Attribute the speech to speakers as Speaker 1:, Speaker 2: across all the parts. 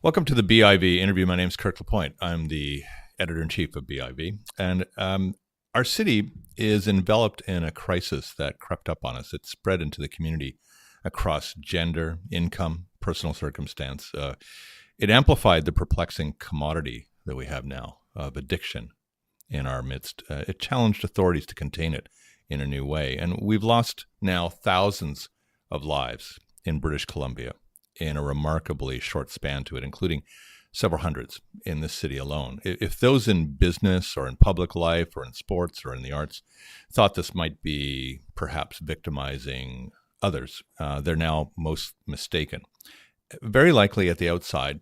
Speaker 1: Welcome to the BIV interview. My name is Kirk LaPointe. I'm the editor-in-chief of BIV. And our city is enveloped in a crisis that crept up on us. It spread into the community across gender, income, personal circumstance. It amplified the perplexing commodity that we have now of addiction in our midst. It challenged authorities to contain it in a new way. And we've lost now thousands of lives in British Columbia in a remarkably short span to it, including several hundreds in this city alone. If those in business or in public life or in sports or in the arts thought this might be perhaps victimizing others, they're now most mistaken. Very likely at the outside,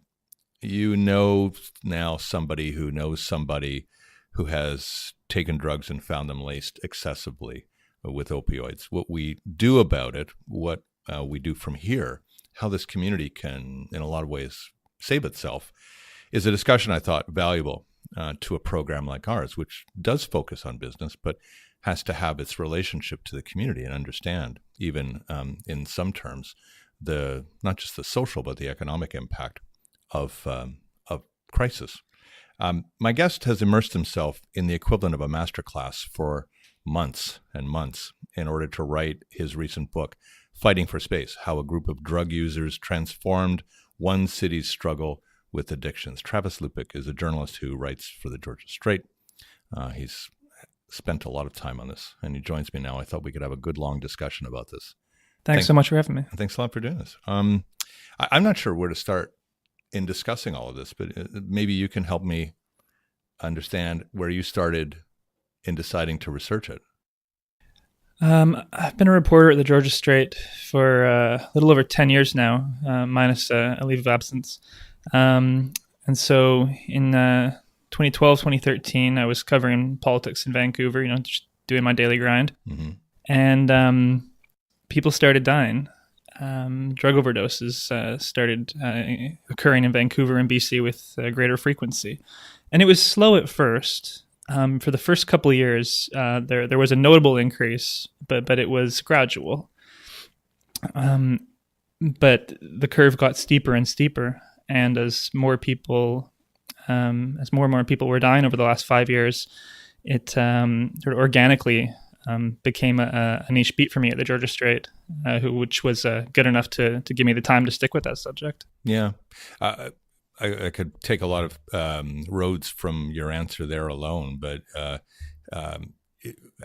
Speaker 1: you know now somebody who knows somebody who has taken drugs and found them laced excessively with opioids. What we do about it, what we do from here, how this community can, in a lot of ways, save itself, is a discussion I thought valuable to a program like ours, which does focus on business, but has to have its relationship to the community and understand, even in some terms, the not just the social, but the economic impact of crisis. My guest has immersed himself in the equivalent of a masterclass for months and months in order to write his recent book, Fighting for Space: How a Group of Drug Users Transformed One City's Struggle with Addictions. Travis Lupick is a journalist who writes for the Georgia Straight. He's spent a lot of time on this, and he joins me now. I thought we could have a good, long discussion about this.
Speaker 2: Thanks so much for having me.
Speaker 1: Thanks a lot for doing this. I'm not sure where to start in discussing all of this, but maybe you can help me understand where you started in deciding to research it.
Speaker 2: I've been a reporter at the Georgia Straight for a little over 10 years now, minus a leave of absence. And so in 2012, 2013, I was covering politics in Vancouver, just doing my daily grind. Mm-hmm. And people started dying. Drug overdoses started occurring in Vancouver and BC with greater frequency. And it was slow at first. For the first couple of years, there was a notable increase, but it was gradual. But the curve got steeper and steeper, and as more and more people were dying over the last 5 years, it sort of organically became a niche beat for me at the Georgia Straight, which was good enough to give me the time to stick with that subject.
Speaker 1: Yeah. I could take a lot of roads from your answer there alone, but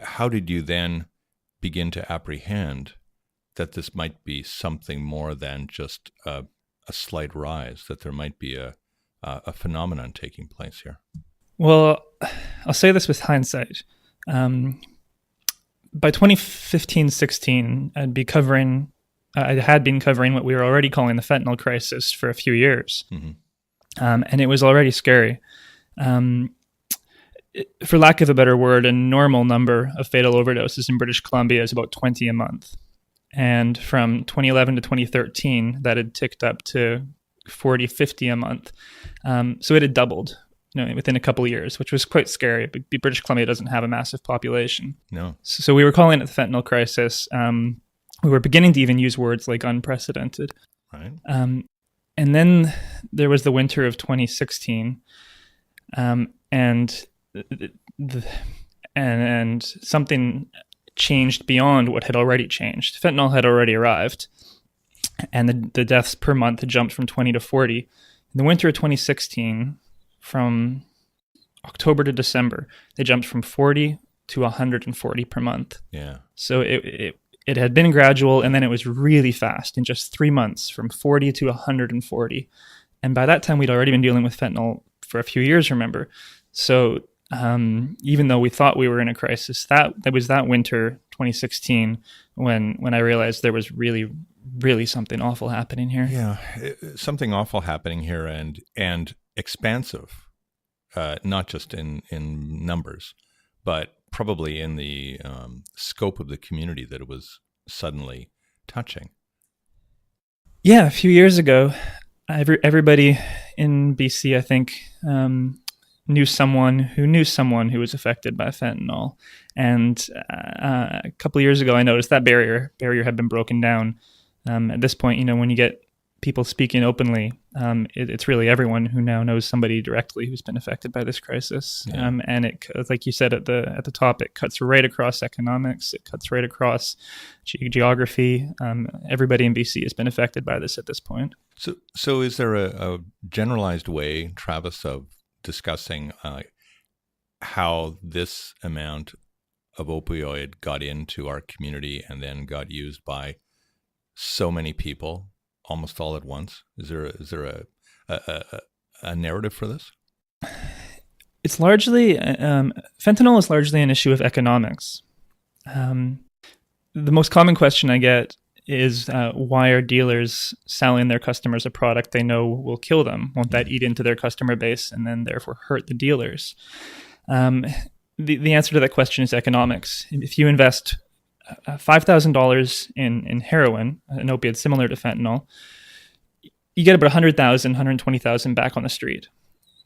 Speaker 1: how did you then begin to apprehend that this might be something more than just a slight rise, that there might be a phenomenon taking place here? Well,
Speaker 2: I'll say this with hindsight. By 2015-16, I had been covering what we were already calling the fentanyl crisis for a few years. Mm-hmm. And it was already scary. For lack of a better word, a normal number of fatal overdoses in British Columbia is about 20 a month. And from 2011 to 2013, that had ticked up to 40, 50 a month. So it had doubled within a couple of years, which was quite scary. But British Columbia doesn't have a massive population.
Speaker 1: No.
Speaker 2: So we were calling it the fentanyl crisis. We were beginning to even use words like unprecedented.
Speaker 1: Right.
Speaker 2: And then there was the winter of 2016, and something changed beyond what had already changed. Fentanyl had already arrived, and the deaths per month had jumped from 20 to 40. In the winter of 2016, from October to December, they jumped from 40 to 140 per month.
Speaker 1: Yeah.
Speaker 2: So it had been gradual, and then it was really fast in just 3 months, from 40 to 140. And by that time, we'd already been dealing with fentanyl for a few years, remember. So even though we thought we were in a crisis, that was that winter, 2016, when I realized there was really, really something awful happening here.
Speaker 1: Yeah, something awful happening here, and expansive, not just in numbers, but probably in the scope of the community that it was suddenly touching.
Speaker 2: Yeah, a few years ago, everybody in BC, I think, knew someone who was affected by fentanyl. And a couple of years ago, I noticed that barrier had been broken down. At this point, when you get people speaking openly, it's really everyone who now knows somebody directly who's been affected by this crisis.
Speaker 1: Yeah.
Speaker 2: And it, like you said at the top, it cuts right across economics. It cuts right across geography. Everybody in BC has been affected by this at this point.
Speaker 1: So is there a generalized way, Travis, of discussing how this amount of opioid got into our community and then got used by so many people almost all at once? Is there a narrative for this?
Speaker 2: It's largely fentanyl is largely an issue of economics. The most common question I get is why are dealers selling their customers a product they know will kill them? Won't that eat into their customer base and then therefore hurt the dealers? The answer to that question is economics. If you invest $5,000 in heroin, an opiate similar to fentanyl, you get about $100,000, $120,000 back on the street.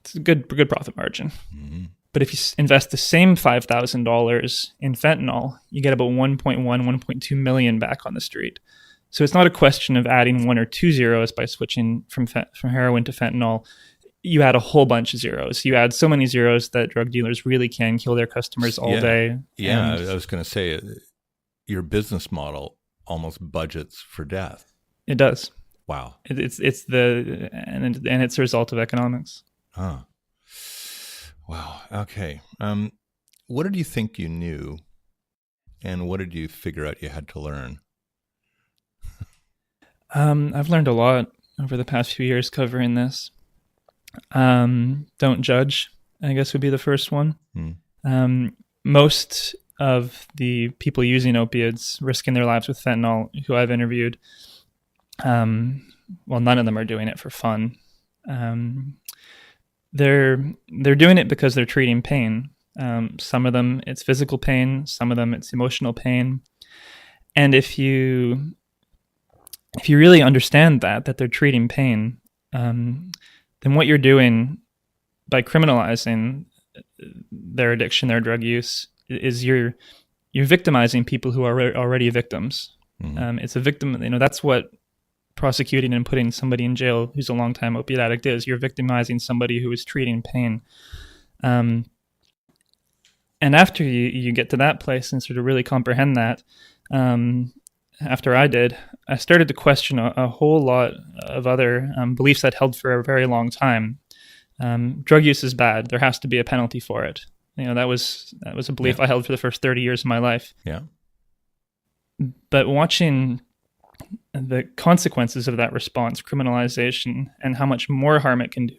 Speaker 2: It's a good profit margin. Mm-hmm. But if you invest the same $5,000 in fentanyl, you get about 1.2 million back on the street. So it's not a question of adding 1 or 2 zeros by switching from heroin to fentanyl. You add a whole bunch of zeros. You add so many zeros that drug dealers really can kill their customers all day.
Speaker 1: Yeah, I was going to say, your business model almost budgets for death.
Speaker 2: It does.
Speaker 1: Wow.
Speaker 2: It's a result of economics.
Speaker 1: Oh. Wow. Okay. What did you think you knew, and what did you figure out you had to learn?
Speaker 2: I've learned a lot over the past few years covering this. Don't judge, I guess, would be the first one. Most of the people using opiates, risking their lives with fentanyl, who I've interviewed, none of them are doing it for fun. They're doing it because they're treating pain. Some of them it's physical pain, some of them it's emotional pain. And if you really understand that they're treating pain, then what you're doing by criminalizing their addiction, their drug use, is you're victimizing people who are already victims. Mm-hmm. It's a victim, that's what prosecuting and putting somebody in jail who's a longtime opiate addict is. You're victimizing somebody who is treating pain. And after you get to that place and sort of really comprehend that, after I did, I started to question a whole lot of other beliefs I'd held for a very long time. Drug use is bad. There has to be a penalty for it. That was a belief I held for the first 30 years of my life.
Speaker 1: Yeah.
Speaker 2: But watching the consequences of that response, criminalization, and how much more harm it can do,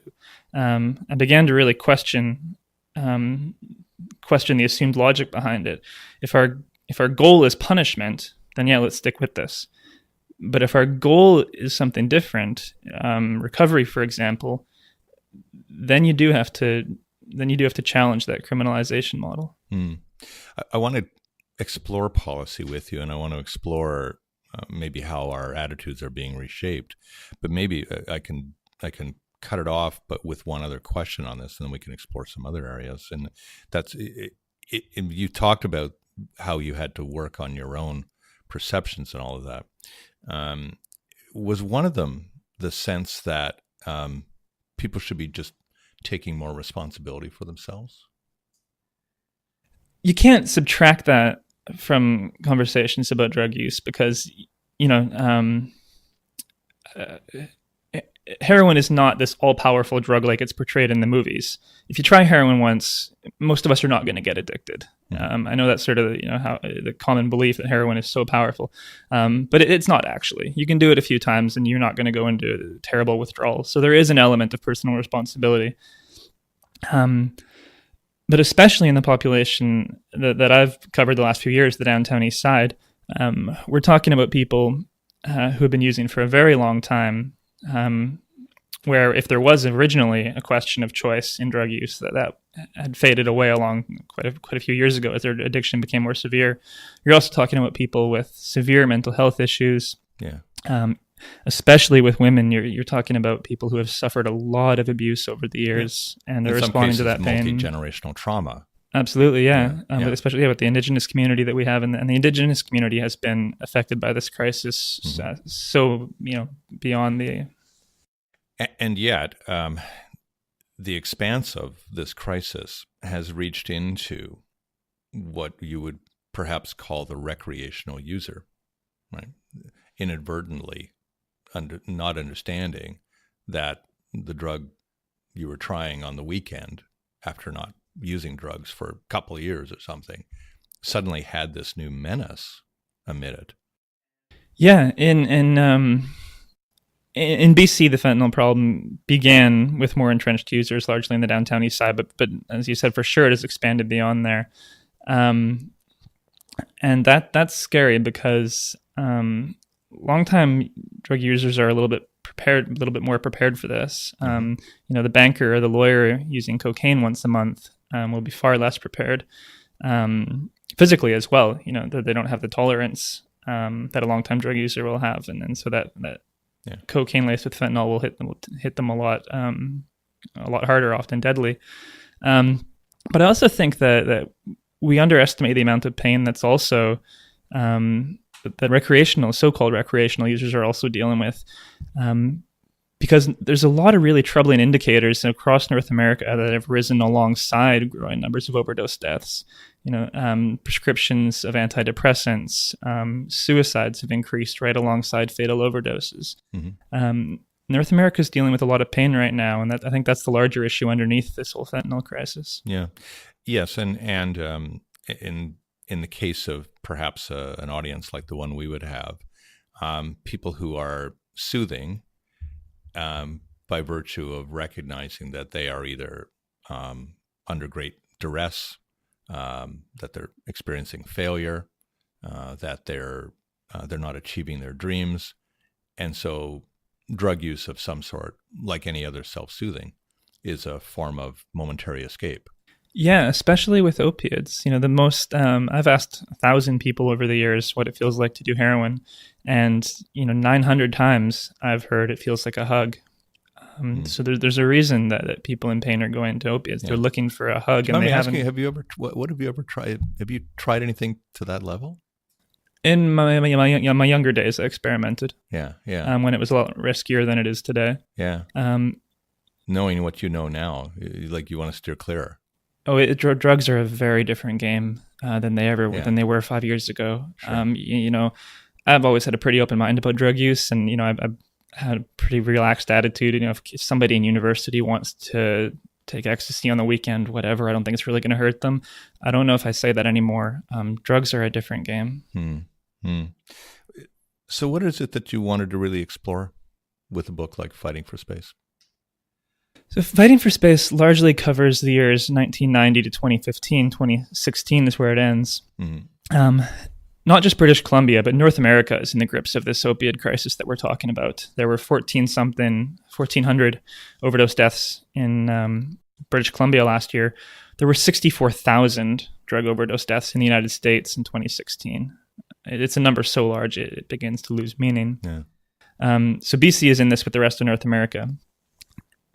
Speaker 2: I began to really question the assumed logic behind it. If our goal is punishment, then yeah, let's stick with this. But if our goal is something different, recovery, for example, then you do have to challenge that criminalization model.
Speaker 1: I want to explore policy with you, and I want to explore maybe how our attitudes are being reshaped. But maybe I can cut it off, but with one other question on this, and then we can explore some other areas. And that's you talked about how you had to work on your own perceptions and all of that. Was one of them the sense that people should be just taking more responsibility for themselves?
Speaker 2: You can't subtract that from conversations about drug use because, heroin is not this all-powerful drug like it's portrayed in the movies. If you try heroin once, most of us are not going to get addicted. I know that's sort of how the common belief that heroin is so powerful, but it's not actually. You can do it a few times and you're not going to go into terrible withdrawal. So there is an element of personal responsibility. But especially in the population that I've covered the last few years, the downtown east side, we're talking about people who have been using for a very long time, where if there was originally a question of choice in drug use, that had faded away along quite a few years ago as their addiction became more severe. You're also talking about people with severe mental health issues.
Speaker 1: Yeah.
Speaker 2: Especially with women, you're talking about people who have suffered a lot of abuse over the years, and they're responding to that pain.
Speaker 1: Multi-generational trauma.
Speaker 2: Absolutely, yeah. But especially with the Indigenous community that we have, and the Indigenous community has been affected by this crisis so beyond the...
Speaker 1: And yet, the expanse of this crisis has reached into what you would perhaps call the recreational user, right? Inadvertently not understanding that the drug you were trying on the weekend, after not using drugs for a couple of years or something, suddenly had this new menace amid it.
Speaker 2: Yeah, in BC, the fentanyl problem began with more entrenched users, largely in the downtown east side, but as you said, for sure, it has expanded beyond there. And that's scary because longtime drug users are a little bit more prepared for this. The banker or the lawyer using cocaine once a month will be far less prepared physically as well. They don't have the tolerance that a longtime drug user will have, and so that cocaine laced with fentanyl will hit them a lot harder, often deadly. But I also think that we underestimate the amount of pain that's also that so-called recreational users are also dealing with, because there's a lot of really troubling indicators across North America that have risen alongside growing numbers of overdose deaths. Prescriptions of antidepressants, suicides have increased right alongside fatal overdoses. North America is dealing with a lot of pain right now, and I think that's the larger issue underneath this whole fentanyl crisis.
Speaker 1: Yeah, yes, and in the case of perhaps an audience like the one we would have, people who are soothing by virtue of recognizing that they are either under great duress, that they're experiencing failure, that they're not achieving their dreams, and so drug use of some sort, like any other self-soothing, is a form of momentary escape.
Speaker 2: Yeah, especially with opiates. The most I've asked 1,000 people over the years what it feels like to do heroin, and 900 times I've heard it feels like a hug. So there's a reason that people in pain are going to opiates. Yeah. They're looking for a hug, and they haven't.
Speaker 1: Have you ever? What have you ever tried? Have you tried anything to that level?
Speaker 2: In my younger days, I experimented.
Speaker 1: Yeah.
Speaker 2: When it was a lot riskier than it is today.
Speaker 1: Yeah. Knowing what you know now, you want to steer clear.
Speaker 2: Oh, drugs are a very different game than they were 5 years ago. Sure. I've always had a pretty open mind about drug use, and I've had a pretty relaxed attitude. If somebody in university wants to take ecstasy on the weekend, whatever, I don't think it's really going to hurt them. I don't know if I say that anymore. Drugs are a different game.
Speaker 1: So what is it that you wanted to really explore with a book like Fighting for Space?
Speaker 2: So Fighting for Space largely covers the years 1990 to 2015. 2016 is where it ends. Not just British Columbia, but North America is in the grips of this opioid crisis that we're talking about. There were 1,400 overdose deaths in British Columbia last year. There were 64,000 drug overdose deaths in the United States in 2016. It's a number so large it begins to lose meaning. Yeah. So BC is in this with the rest of North America.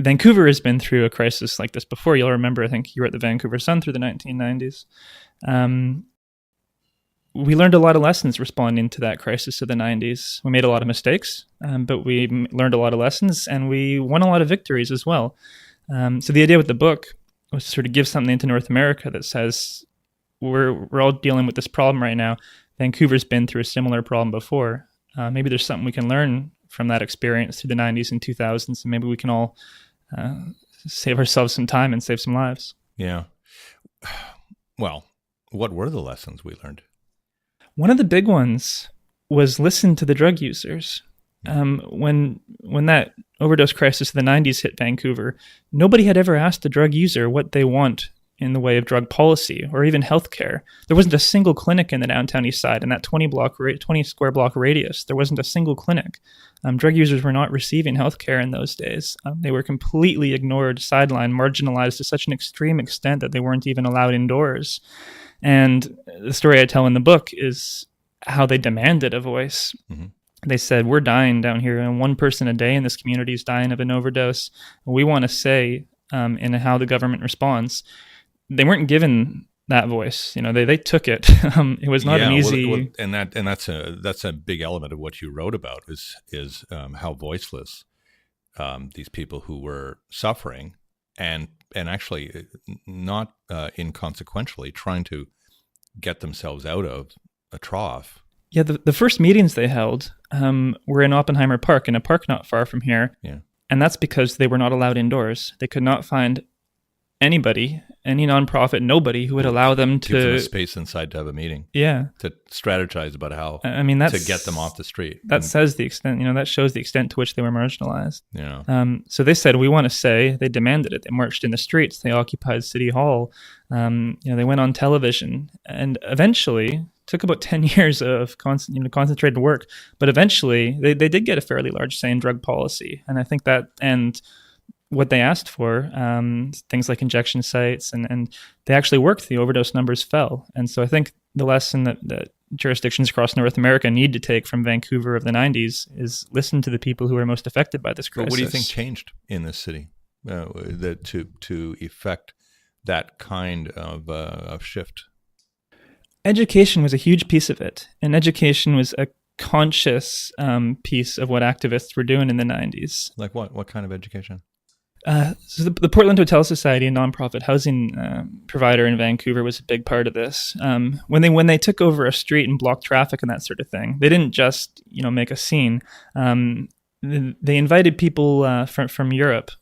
Speaker 2: Vancouver has been through a crisis like this before. You'll remember, I think you were at the Vancouver Sun through the 1990s. We learned a lot of lessons responding to that crisis of the 90s. We made a lot of mistakes, but we learned a lot of lessons, and we won a lot of victories as well. So the idea with the book was to sort of give something to North America that says, we're all dealing with this problem right now. Vancouver's been through a similar problem before. Maybe there's something we can learn from that experience through the 90s and 2000s, and maybe we can all save ourselves some time and save some lives.
Speaker 1: Yeah. Well, what were the lessons we learned?
Speaker 2: One of the big ones was listen to the drug users. When that overdose crisis of the 90s hit Vancouver, nobody had ever asked a drug user what they want in the way of drug policy or even healthcare. There wasn't a single clinic in the downtown east side in that 20 square block radius. There wasn't a single clinic. Drug users were not receiving healthcare in those days. They were completely ignored, sidelined, marginalized to such an extreme extent that they weren't even allowed indoors. And the story I tell in the book is how they demanded a voice. They said, we're dying down here, and one person a day in this community is dying of an overdose. We want to say in how the government responds. They weren't given that voice. They took it. It was not an easy.
Speaker 1: And that's a big element of what you wrote about is how voiceless these people who were suffering and actually not inconsequentially trying to get themselves out of a trough.
Speaker 2: Yeah, the first meetings they held were in Oppenheimer Park, in a park not far from here.
Speaker 1: Yeah.
Speaker 2: And that's because they were not allowed indoors. They could not find anybody, any nonprofit, nobody who would allow them to...
Speaker 1: Give them a space inside to have a meeting.
Speaker 2: Yeah.
Speaker 1: To strategize about how
Speaker 2: to
Speaker 1: get them off the street.
Speaker 2: That says the extent, that shows the extent to which they were marginalized.
Speaker 1: Yeah.
Speaker 2: So they said, we want to say, they demanded it. They marched in the streets. They occupied City Hall. They went on television. And eventually, took about 10 years of concentrated work, but eventually they did get a fairly large say in drug policy. And I think that, and what they asked for, things like injection sites, and they actually worked, the overdose numbers fell. And so I think the lesson that jurisdictions across North America need to take from Vancouver of the 90s is listen to the people who are most affected by this crisis.
Speaker 1: But what do you think changed in this city to effect that kind of shift?
Speaker 2: Education was a huge piece of it, and education was a conscious piece of what activists were doing in the 90s.
Speaker 1: Like what? What kind of education?
Speaker 2: So the Portland Hotel Society, a nonprofit housing provider in Vancouver, was a big part of this. When they took over a street and blocked traffic and that sort of thing, they didn't just make a scene. They invited people from Europe.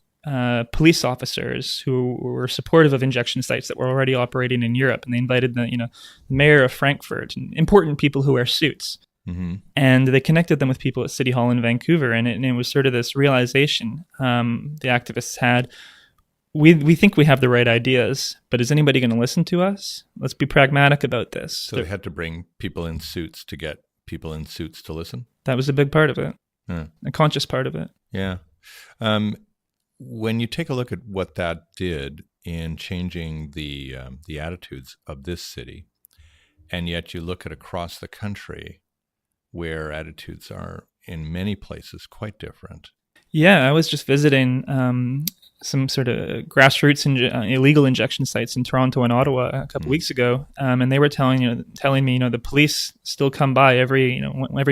Speaker 2: Police officers who were supportive of injection sites that were already operating in Europe, and they invited the mayor of Frankfurt and important people who wear suits, and they connected them with people at City Hall in Vancouver, and it was sort of this realization the activists had: we think we have the right ideas, but is anybody going to listen to us? Let's be pragmatic about this.
Speaker 1: So they had to bring people in suits to get people in suits to listen.
Speaker 2: That was a big part of it,
Speaker 1: a
Speaker 2: conscious part of it.
Speaker 1: Yeah. When you take a look at what that did in changing the attitudes of this city, and yet you look at across the country where attitudes are in many places quite different.
Speaker 2: Yeah, I was just visiting some sort of grassroots illegal injection sites in Toronto and Ottawa a couple weeks ago, and they were telling me, the police still come by every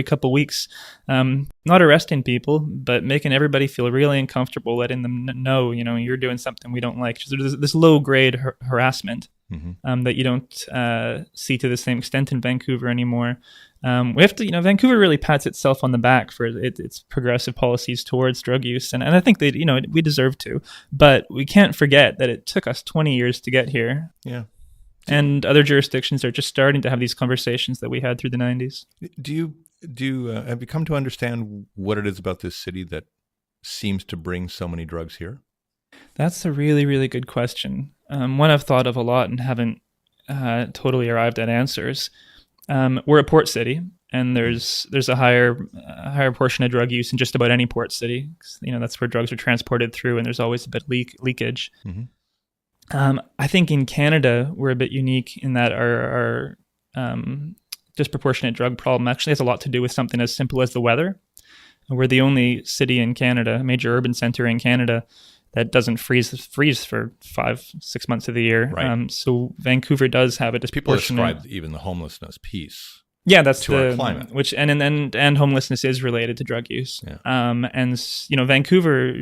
Speaker 2: couple weeks, not arresting people, but making everybody feel really uncomfortable, letting them know, you're doing something we don't like. So there's this low grade harassment that you don't see to the same extent in Vancouver anymore. We have to, Vancouver really pats itself on the back for its progressive policies towards drug use, and I think we deserve to, but we can't forget that it took us 20 years to get here.
Speaker 1: Yeah,
Speaker 2: and other jurisdictions are just starting to have these conversations that we had through the 90s.
Speaker 1: Do you have you come to understand what it is about this city that seems to bring so many drugs here?
Speaker 2: That's a really, really good question. One I've thought of a lot and haven't totally arrived at answers. We're a port city, and there's a higher portion of drug use in just about any port city. That's where drugs are transported through, and there's always a bit of leakage. I think in Canada we're a bit unique in that our disproportionate drug problem actually has a lot to do with something as simple as the weather. We're the only city in Canada, a major urban center in Canada, that doesn't freeze for 5-6 months of the year.
Speaker 1: Right.
Speaker 2: So Vancouver does have a disproportionate...
Speaker 1: People describe even the homelessness piece.
Speaker 2: Yeah, that's
Speaker 1: to our climate,
Speaker 2: which and homelessness is related to drug use.
Speaker 1: Yeah.
Speaker 2: And Vancouver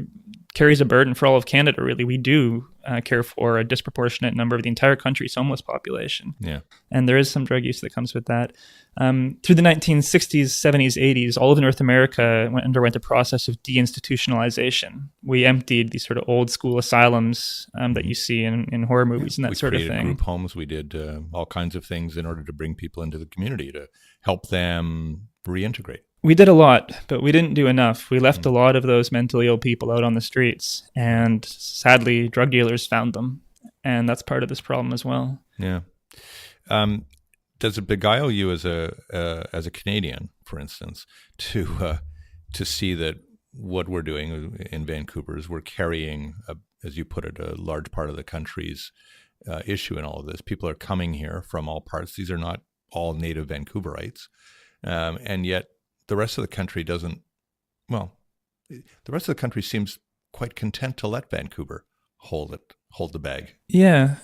Speaker 2: carries a burden for all of Canada. Really, we do care for a disproportionate number of the entire country's homeless population.
Speaker 1: Yeah,
Speaker 2: and there is some drug use that comes with that. Through the 1960s, 70s, 80s, all of North America underwent a process of deinstitutionalization. We emptied these sort of old school asylums that you see in horror movies and that sort of thing. We created
Speaker 1: group homes. We did all kinds of things in order to bring people into the community to help them reintegrate. We
Speaker 2: did a lot, but we didn't do enough. We left a lot of those mentally ill people out on the streets, and sadly, drug dealers found them, and that's part of this problem as well.
Speaker 1: Yeah. Does it beguile you as a Canadian, for instance, to see that what we're doing in Vancouver is we're carrying, as you put it, a large part of the country's issue in all of this? People are coming here from all parts. These are not all native Vancouverites, and yet the rest of the country doesn't. Well, the rest of the country seems quite content to let Vancouver hold the bag.
Speaker 2: Yeah.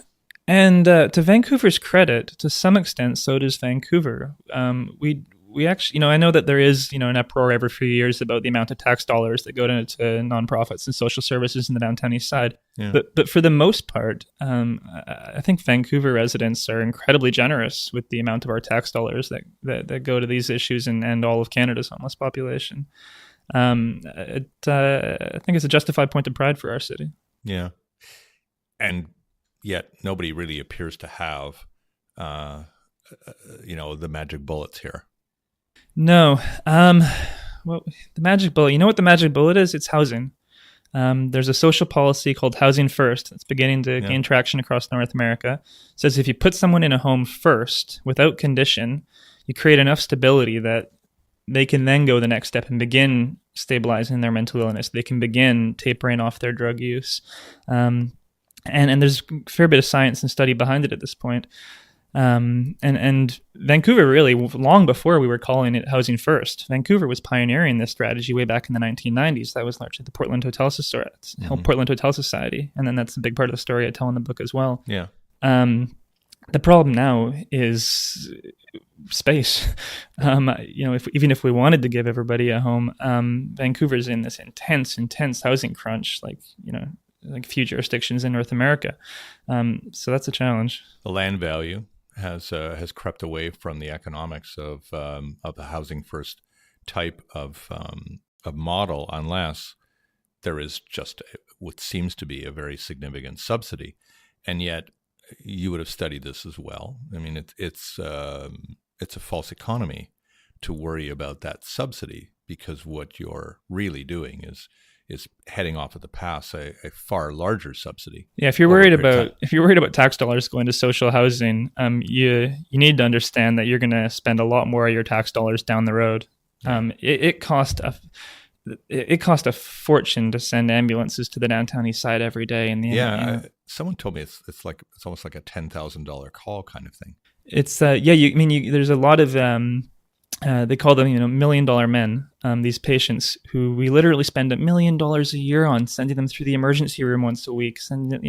Speaker 2: And to Vancouver's credit, to some extent, so does Vancouver. We actually, I know that there is, an uproar every few years about the amount of tax dollars that go to nonprofits and social services in the downtown east side.
Speaker 1: Yeah.
Speaker 2: But for the most part, I think Vancouver residents are incredibly generous with the amount of our tax dollars that go to these issues and all of Canada's homeless population. I think it's a justified point of pride for our city.
Speaker 1: Yeah. And yet nobody really appears to have, the magic bullets here.
Speaker 2: No. Well, the magic bullet, you know what the magic bullet is? It's housing. There's a social policy called Housing First. It's beginning to gain traction across North America. It says if you put someone in a home first, without condition, you create enough stability that they can then go the next step and begin stabilizing their mental illness. They can begin tapering off their drug use. And there's a fair bit of science and study behind it at this point. And Vancouver, really, long before we were calling it Housing First, Vancouver was pioneering this strategy way back in the 1990s. That was largely the Portland Hotel Society. And then that's a big part of the story I tell in the book as well.
Speaker 1: Yeah.
Speaker 2: The problem now is space. Even if we wanted to give everybody a home, Vancouver's in this intense housing crunch, like few jurisdictions in North America. So that's a challenge.
Speaker 1: The land value has crept away from the economics of the housing first type of model, unless there is just what seems to be a very significant subsidy. And yet, you would have studied this as well. I mean, it's a false economy to worry about that subsidy, because what you're really doing is heading off at the pass a far larger subsidy.
Speaker 2: Yeah, if you're worried about tax dollars going to social housing, you need to understand that you're going to spend a lot more of your tax dollars down the road. It cost a fortune to send ambulances to the downtown east side every day.
Speaker 1: Someone told me it's almost like a $10,000 call kind of thing.
Speaker 2: It's there's a lot of they call them $1 million men. These patients who we literally spend $1 million a year on, sending them through the emergency room once a week, sending them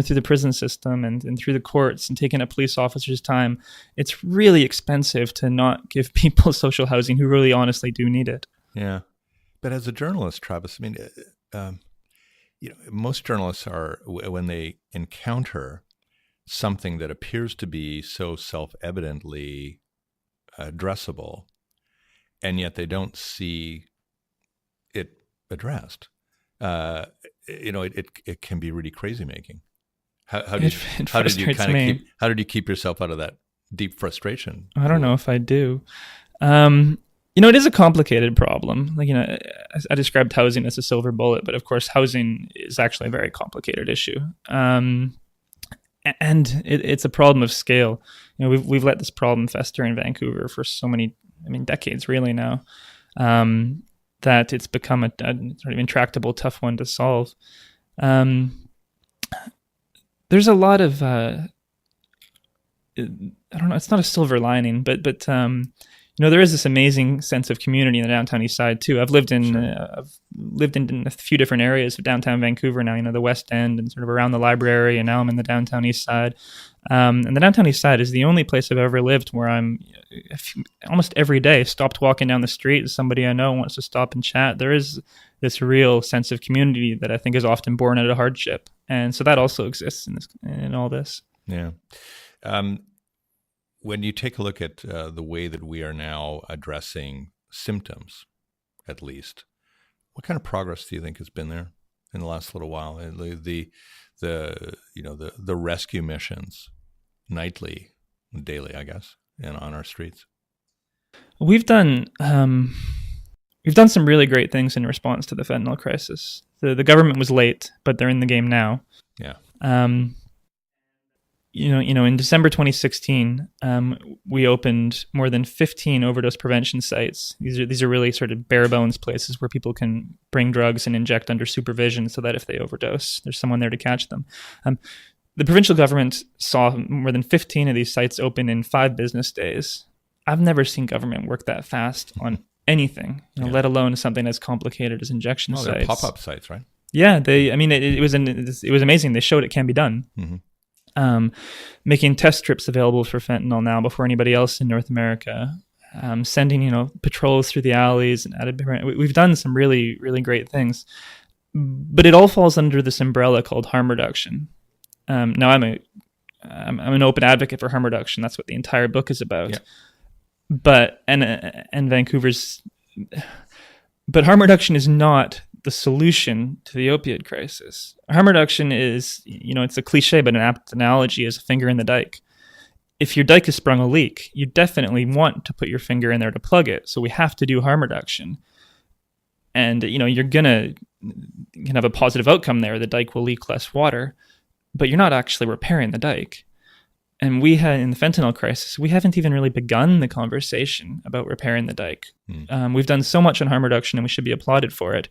Speaker 2: through the prison system and through the courts and taking up police officers' time. It's really expensive to not give people social housing who really honestly do need it.
Speaker 1: Yeah, but as a journalist, Travis, I mean, most journalists are, when they encounter something that appears to be so self-evidently addressable, and yet they don't see it addressed. It can be really crazy making. How did you keep yourself out of that deep frustration?
Speaker 2: I don't know if I do. It is a complicated problem. I described housing as a silver bullet, but of course, housing is actually a very complicated issue. And it's a problem of scale. We've let this problem fester in Vancouver for so many, decades really now, that it's become a sort of intractable, tough one to solve. There's a lot of, I don't know, it's not a silver lining, but there is this amazing sense of community in the downtown east side too. I've lived in a few different areas of downtown Vancouver now. The West End and sort of around the library, and now I'm in the downtown east side. And the downtown east side is the only place I've ever lived where I'm almost every day stopped walking down the street and somebody I know wants to stop and chat. There is this real sense of community that I think is often born out of hardship, and so that also exists in all this.
Speaker 1: Yeah. When you take a look at the way that we are now addressing symptoms, at least, what kind of progress do you think has been there in the last little while? The rescue missions, nightly, daily, I guess, and on our streets.
Speaker 2: We've done some really great things in response to the fentanyl crisis. The government was late, but they're in the game now.
Speaker 1: Yeah.
Speaker 2: In December 2016, we opened more than 15 overdose prevention sites. These are really sort of bare bones places where people can bring drugs and inject under supervision, so that if they overdose, there's someone there to catch them. The provincial government saw more than 15 of these sites open in 5 business days. I've never seen government work that fast on anything, let alone something as complicated as injection sites.
Speaker 1: They're pop-up sites, right?
Speaker 2: Yeah, it was amazing. They showed it can be done.
Speaker 1: Mm-hmm.
Speaker 2: making test strips available for fentanyl now before anybody else in North America, sending patrols through the alleys and we've done some really, really great things, but it all falls under this umbrella called harm reduction. Now I'm an open advocate for harm reduction. That's what the entire book is about. Yeah. But Vancouver's, but harm reduction is not the solution to the opioid crisis. Harm reduction is, it's a cliche, but an apt analogy is a finger in the dike. If your dike has sprung a leak, you definitely want to put your finger in there to plug it. So we have to do harm reduction. And, you're going to have a positive outcome there. The dike will leak less water, but you're not actually repairing the dike. And we had, in the fentanyl crisis, we haven't even really begun the conversation about repairing the dike. We've done so much on harm reduction and we should be applauded for it.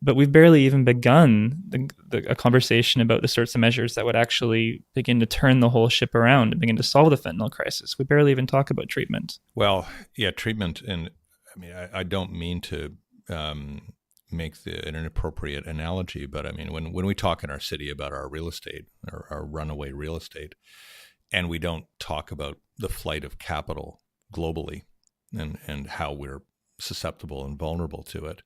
Speaker 2: But we've barely even begun a conversation about the sorts of measures that would actually begin to turn the whole ship around and begin to solve the fentanyl crisis. We barely even talk about treatment.
Speaker 1: Well, yeah, treatment. And I mean, I don't mean to make an inappropriate analogy, but I mean, when we talk in our city about our real estate, or our runaway real estate, and we don't talk about the flight of capital globally and how we're susceptible and vulnerable to it,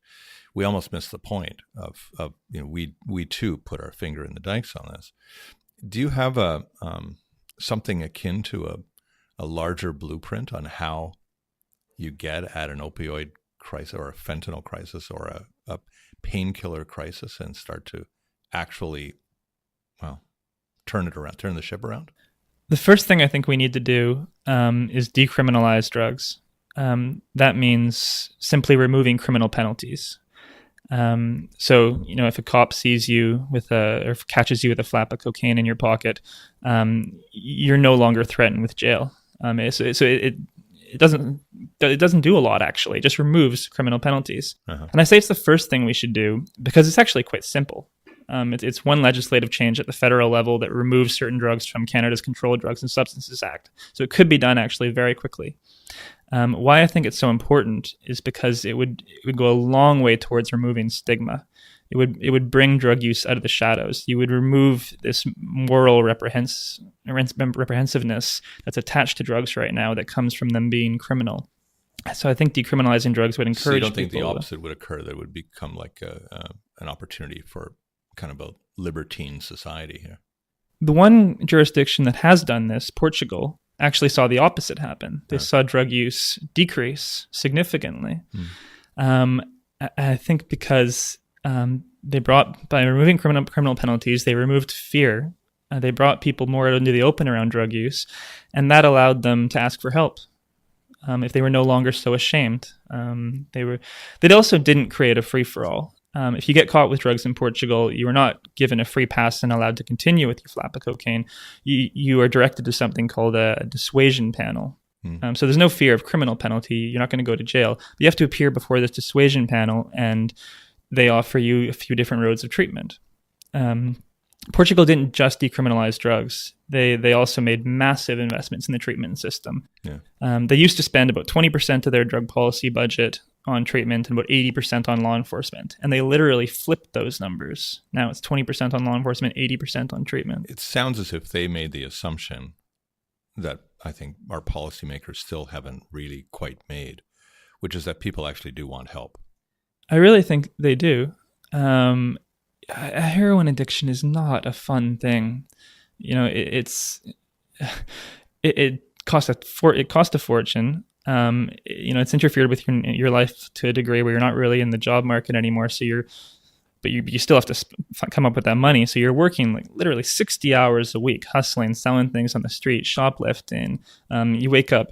Speaker 1: we almost miss the point of we too put our finger in the dikes on this. Do you have something akin to a larger blueprint on how you get at an opioid crisis or a fentanyl crisis or a painkiller crisis and start to actually, turn it around, turn the ship around?
Speaker 2: The first thing I think we need to do is decriminalize drugs. That means simply removing criminal penalties. So, if a cop sees you or catches you with a flap of cocaine in your pocket, you're no longer threatened with jail. So it doesn't do a lot, actually. It just removes criminal penalties. Uh-huh. And I say it's the first thing we should do because it's actually quite simple. It's one legislative change at the federal level that removes certain drugs from Canada's Controlled Drugs and Substances Act. So it could be done actually very quickly. Why I think it's so important is because it would go a long way towards removing stigma. It would bring drug use out of the shadows. You would remove this moral reprehensiveness that's attached to drugs right now that comes from them being criminal. So I think decriminalizing drugs would encourage people. So you don't think
Speaker 1: the opposite would occur, that it would become like an opportunity for kind of a libertine society here?
Speaker 2: The one jurisdiction that has done this, Portugal, actually saw the opposite happen. They saw drug use decrease significantly. I think because by removing criminal penalties, they removed fear. They brought people more into the open around drug use, and that allowed them to ask for help if they were no longer so ashamed. They also didn't create a free-for-all. If you get caught with drugs in Portugal, you are not given a free pass and allowed to continue with your flap of cocaine. You are directed to something called a dissuasion panel. So there's no fear of criminal penalty. You're not going to go to jail. But you have to appear before this dissuasion panel, and they offer you a few different roads of treatment. Portugal didn't just decriminalize drugs. They also made massive investments in the treatment system. Yeah. They used to spend about 20% of their drug policy budget on treatment and about 80% on law enforcement. And they literally flipped those numbers. Now it's 20% on law enforcement, 80% on treatment.
Speaker 1: It sounds as if they made the assumption that I think our policymakers still haven't really quite made, which is that people actually do want help.
Speaker 2: I really think they do. A heroin addiction is not a fun thing. It costs a fortune. It's interfered with your life to a degree where you're not really in the job market anymore. So you still have to come up with that money. So you're working like literally 60 hours a week, hustling, selling things on the street, shoplifting. You wake up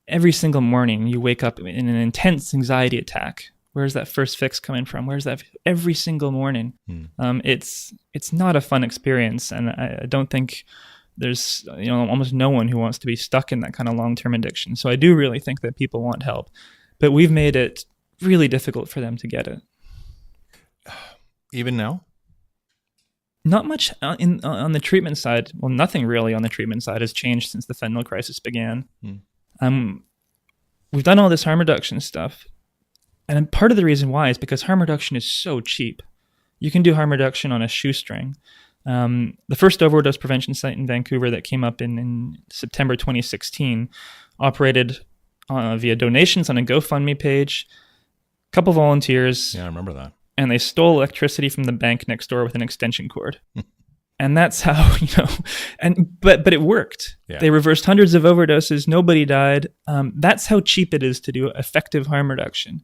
Speaker 2: every single morning. You wake up in an intense anxiety attack. Where's that first fix coming from? Where's that every single morning? It's not a fun experience, and I don't think there's almost no one who wants to be stuck in that kind of long-term addiction. So I do really think that people want help, but we've made it really difficult for them to get it.
Speaker 1: Even now?
Speaker 2: Not much on the treatment side. Well, nothing really on the treatment side has changed since the fentanyl crisis began. We've done all this harm reduction stuff. And part of the reason why is because harm reduction is so cheap. You can do harm reduction on a shoestring. The first overdose prevention site in Vancouver that came up in September 2016 operated via donations on a GoFundMe page, a couple volunteers.
Speaker 1: Yeah, I remember that.
Speaker 2: And they stole electricity from the bank next door with an extension cord. And that's how, but it worked.
Speaker 1: Yeah.
Speaker 2: They reversed hundreds of overdoses. Nobody died. That's how cheap it is to do effective harm reduction.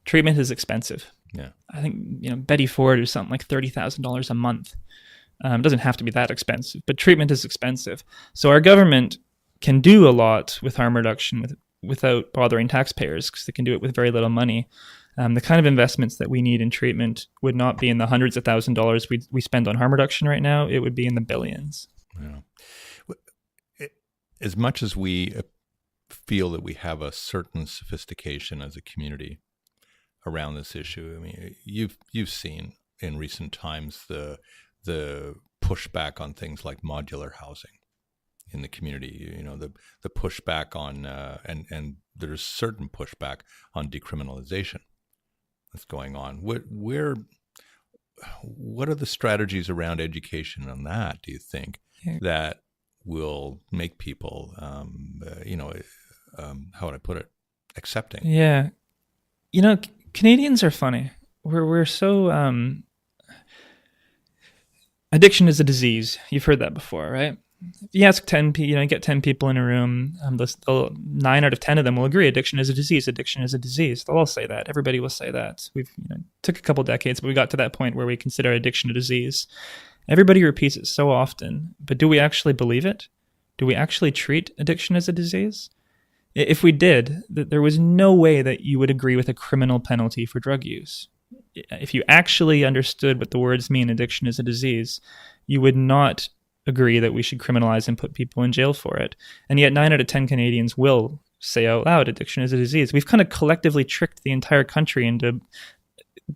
Speaker 2: Treatment is expensive.
Speaker 1: Yeah.
Speaker 2: I think, Betty Ford is something like $30,000 a month. It doesn't have to be that expensive, but treatment is expensive. So our government can do a lot with harm reduction without bothering taxpayers, because they can do it with very little money. The kind of investments that we need in treatment would not be in the hundreds of thousands of dollars we spend on harm reduction right now. It would be in the billions.
Speaker 1: Yeah. As much as we feel that we have a certain sophistication as a community around this issue, I mean, you've seen in recent times the pushback on things like modular housing in the community. The pushback on and there's certain pushback on decriminalization that's going on. What are the strategies around education on that, do you think, that will make people, how would I put it, accepting?
Speaker 2: Yeah. Canadians are funny. We're so... addiction is a disease. You've heard that before, right? If you ask 10 people, you get 10 people in a room, 9 out of 10 of them will agree addiction is a disease. Addiction is a disease. They'll all say that. Everybody will say that. We've took a couple decades, but we got to that point where we consider addiction a disease. Everybody repeats it so often, but do we actually believe it? Do we actually treat addiction as a disease? If we did, there was no way that you would agree with a criminal penalty for drug use. If you actually understood what the words mean, addiction is a disease, you would not agree that we should criminalize and put people in jail for it. And yet 9 out of 10 Canadians will say out loud, addiction is a disease. We've kind of collectively tricked the entire country into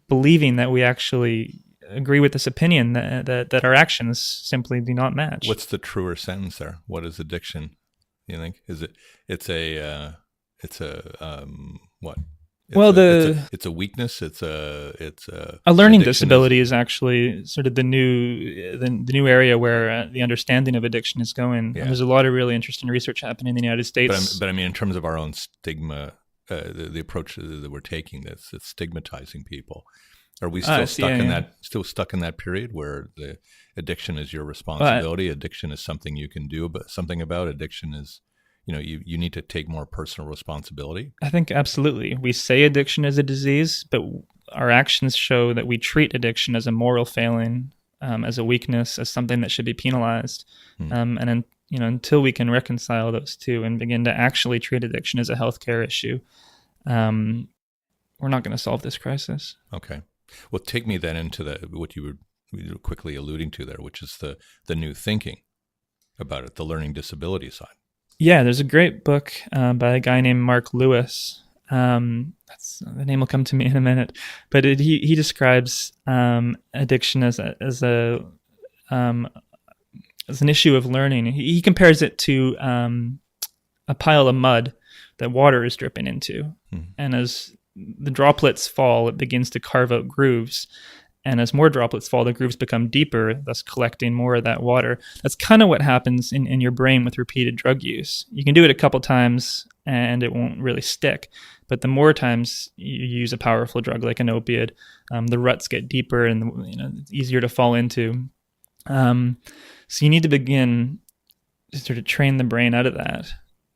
Speaker 2: believing that we actually agree with this opinion, that our actions simply do not match.
Speaker 1: What's the truer sentence there? What is addiction, you think? Is it, what? It's a weakness. It's a
Speaker 2: learning disability is actually sort of the new area where the understanding of addiction is going. Yeah. And there's a lot of really interesting research happening in the United States.
Speaker 1: But I mean, in terms of our own stigma, the approach that we're taking, that's stigmatizing people. Are we still stuck in that period where the addiction is your responsibility? Addiction is something you can do something about. Addiction is, you need to take more personal responsibility.
Speaker 2: I think absolutely. We say addiction is a disease, but our actions show that we treat addiction as a moral failing, as a weakness, as something that should be penalized. And until we can reconcile those two and begin to actually treat addiction as a healthcare issue, we're not going to solve this crisis.
Speaker 1: Okay. Well, take me then into what you were quickly alluding to there, which is the new thinking about it, the learning disability side.
Speaker 2: Yeah, there's a great book by a guy named Mark Lewis. The name will come to me in a minute, but he describes addiction as an issue of learning. He compares it to a pile of mud that water is dripping into, and as the droplets fall, it begins to carve out grooves. And as more droplets fall, the grooves become deeper, thus collecting more of that water. That's kind of what happens in your brain with repeated drug use. You can do it a couple times and it won't really stick. But the more times you use a powerful drug like an opiate, the ruts get deeper and it's easier to fall into. So you need to begin to sort of train the brain out of that.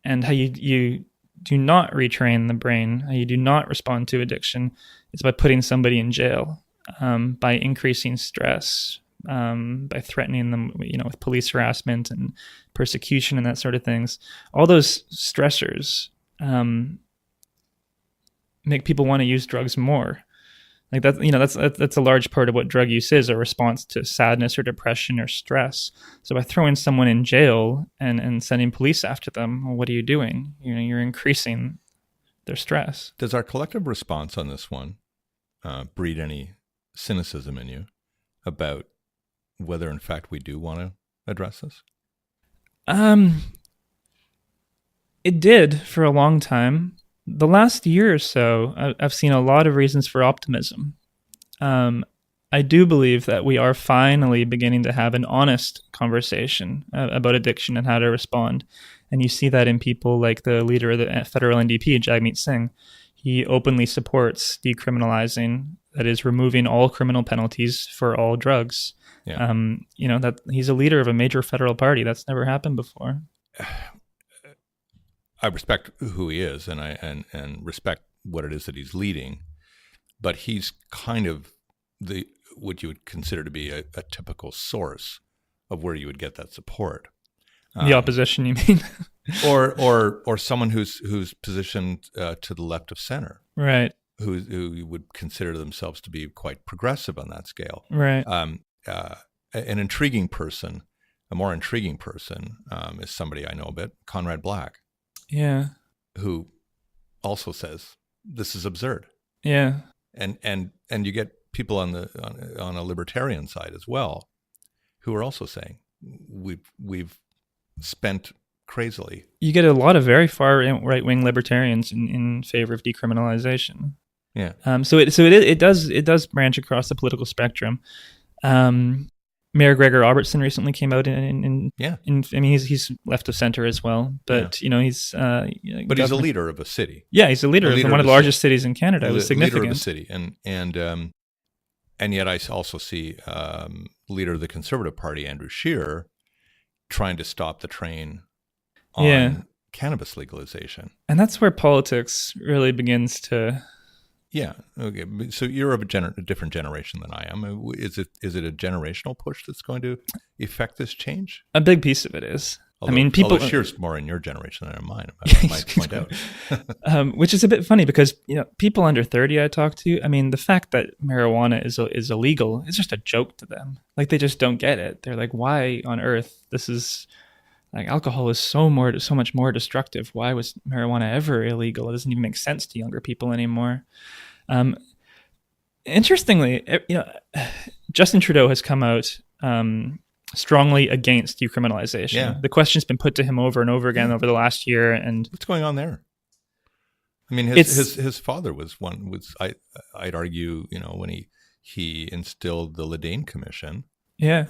Speaker 2: And how you do not retrain the brain, how you do not respond to addiction, is by putting somebody in jail. By increasing stress, by threatening them, with police harassment and persecution and that sort of things. All those stressors make people want to use drugs more. Like that, that's a large part of what drug use is, a response to sadness or depression or stress. So by throwing someone in jail and sending police after them, well, what are you doing? You're increasing their stress.
Speaker 1: Does our collective response on this one breed any cynicism in you about whether in fact we do want to address this?
Speaker 2: It did for a long time. The last year or so, I've seen a lot of reasons for optimism. I do believe that we are finally beginning to have an honest conversation about addiction and how to respond. And you see that in people like the leader of the federal NDP, Jagmeet Singh. He openly supports decriminalizing, that is, removing all criminal penalties for all drugs.
Speaker 1: Yeah.
Speaker 2: That he's a leader of a major federal party. That's never happened before.
Speaker 1: I respect who he is, and I respect what it is that he's leading, but he's kind of what you would consider to be a typical source of where you would get that support.
Speaker 2: The opposition, you mean?
Speaker 1: or someone who's positioned to the left of center,
Speaker 2: right?
Speaker 1: Who you would consider themselves to be quite progressive on that scale,
Speaker 2: right?
Speaker 1: An intriguing person, a more intriguing person, is somebody I know a bit, Conrad Black,
Speaker 2: yeah,
Speaker 1: who also says this is absurd,
Speaker 2: yeah,
Speaker 1: and you get people on a libertarian side as well, who are also saying we've spent crazily.
Speaker 2: You get a lot of very far right-wing libertarians in favor of decriminalization.
Speaker 1: Yeah.
Speaker 2: So it does branch across the political spectrum. Mayor Gregor Robertson recently came out in I mean, he's left of center as well, but he's
Speaker 1: but he's a leader of a city.
Speaker 2: Yeah, he's a leader of one of the largest cities in Canada. It was significant.
Speaker 1: Leader of a city, and yet I also see leader of the Conservative Party, Andrew Scheer, trying to stop the train on cannabis legalization.
Speaker 2: And that's where politics really begins to...
Speaker 1: Yeah. Okay. So you're of a different generation than I am. Is it a generational push that's going to effect this change?
Speaker 2: A big piece of it is.
Speaker 1: Although Scheer's more in your generation than in mine, I might point out.
Speaker 2: Which is a bit funny because people under 30 I talk to, I mean, the fact that marijuana is illegal is just a joke to them. Like, they just don't get it. They're like, why on earth? This is like, alcohol is so much more destructive. Why was marijuana ever illegal? It doesn't even make sense to younger people anymore. Interestingly, Justin Trudeau has come out strongly against decriminalization.
Speaker 1: Yeah.
Speaker 2: The question's been put to him over and over again over the last year. And
Speaker 1: what's going on there? I mean, his father was I'd argue, when he instilled the Ledane Commission.
Speaker 2: Yeah.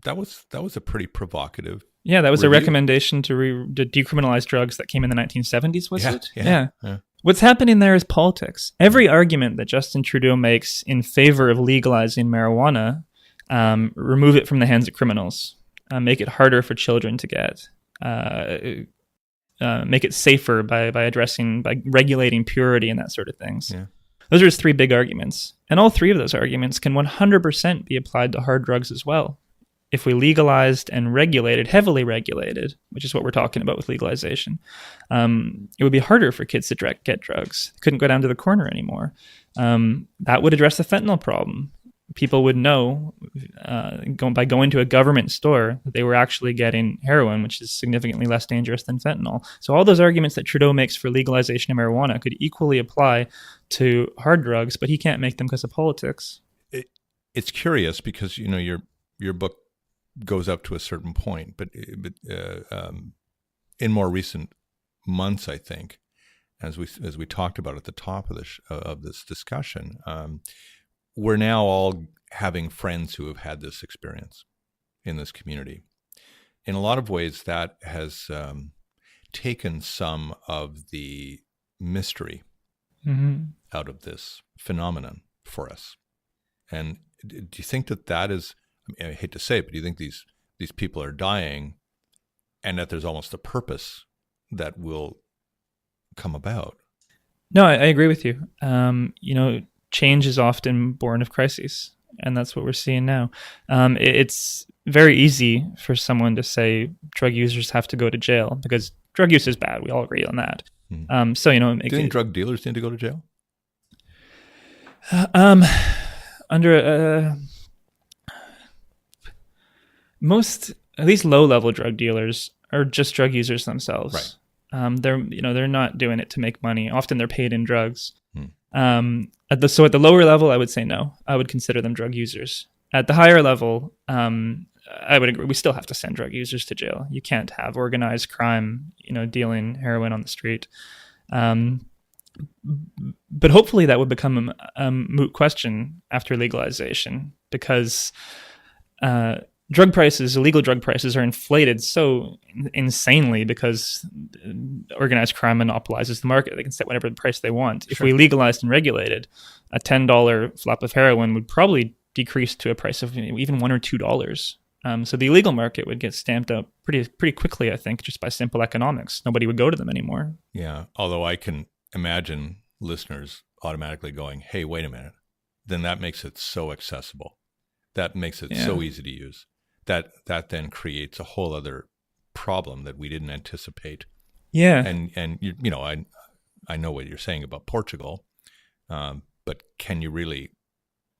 Speaker 1: That was a pretty provocative.
Speaker 2: Yeah, that was
Speaker 1: review.
Speaker 2: A recommendation to decriminalize drugs that came in the 1970s, was it?
Speaker 1: Yeah.
Speaker 2: What's happening there is politics. Every argument that Justin Trudeau makes in favor of legalizing marijuana, remove it from the hands of criminals, make it harder for children to get, make it safer by regulating purity and that sort of things.
Speaker 1: Yeah.
Speaker 2: Those are his three big arguments. And all three of those arguments can 100% be applied to hard drugs as well. If we legalized and regulated, heavily regulated, which is what we're talking about with legalization, it would be harder for kids to get drugs. They couldn't go down to the corner anymore. That would address the fentanyl problem. People would know by going to a government store that they were actually getting heroin, which is significantly less dangerous than fentanyl. So all those arguments that Trudeau makes for legalization of marijuana could equally apply to hard drugs, but he can't make them because of politics.
Speaker 1: It's curious because your book goes up to a certain point, but in more recent months, I think, as we talked about at the top of this discussion, we're now all having friends who have had this experience in this community. In a lot of ways, that has taken some of the mystery out of this phenomenon for us. And do you think that is? I hate to say it, but do you think these people are dying, and that there's almost a purpose that will come about?
Speaker 2: No, I agree with you. Change is often born of crises, and that's what we're seeing now. It's very easy for someone to say drug users have to go to jail because drug use is bad. We all agree on that.
Speaker 1: Mm-hmm. Do you think drug dealers need to go to jail?
Speaker 2: Most, at least low-level drug dealers, are just drug users themselves.
Speaker 1: Right.
Speaker 2: They're not doing it to make money. Often they're paid in drugs.
Speaker 1: Hmm.
Speaker 2: At the lower level, I would say no. I would consider them drug users. At the higher level, I would agree. We still have to send drug users to jail. You can't have organized crime, dealing heroin on the street. But hopefully that would become a moot question after legalization, because illegal drug prices are inflated so insanely because organized crime monopolizes the market. They can set whatever price they want. Sure. If we legalized and regulated, a $10 flap of heroin would probably decrease to a price of even $1 or $2. So the illegal market would get stamped out pretty quickly, I think, just by simple economics. Nobody would go to them anymore.
Speaker 1: Yeah, although I can imagine listeners automatically going, hey, wait a minute. Then that makes it so accessible. That makes it so easy to use. That then creates a whole other problem that we didn't anticipate.
Speaker 2: Yeah.
Speaker 1: And you know, I know what you're saying about Portugal, but can you really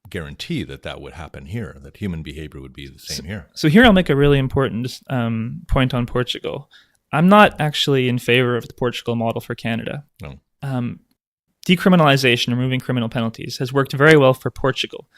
Speaker 1: guarantee that would happen here, that human behavior would be the same here? So
Speaker 2: here I'll make a really important point on Portugal. I'm not actually in favor of the Portugal model for Canada.
Speaker 1: No.
Speaker 2: Decriminalization, removing criminal penalties, has worked very well for Portugal.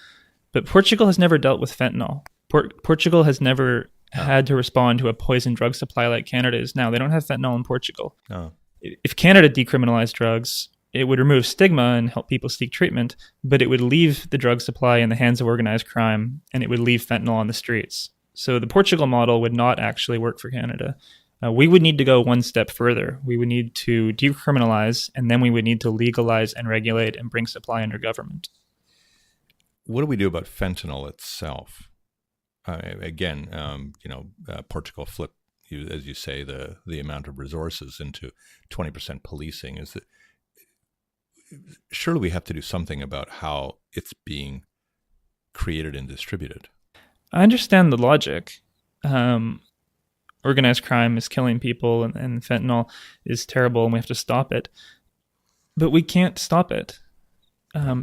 Speaker 2: But Portugal has never dealt with fentanyl. Portugal has never had to respond to a poison drug supply like Canada is now. They don't have fentanyl in Portugal.
Speaker 1: Oh.
Speaker 2: If Canada decriminalized drugs, it would remove stigma and help people seek treatment, but it would leave the drug supply in the hands of organized crime, and it would leave fentanyl on the streets. So the Portugal model would not actually work for Canada. We would need to go one step further. We would need to decriminalize, and then we would need to legalize and regulate and bring supply under government.
Speaker 1: What do we do about fentanyl itself? Portugal flipped, as you say, the amount of resources into 20% policing. Surely we have to do something about how it's being created and distributed.
Speaker 2: I understand the logic. Organized crime is killing people, and fentanyl is terrible, and we have to stop it. But we can't stop it.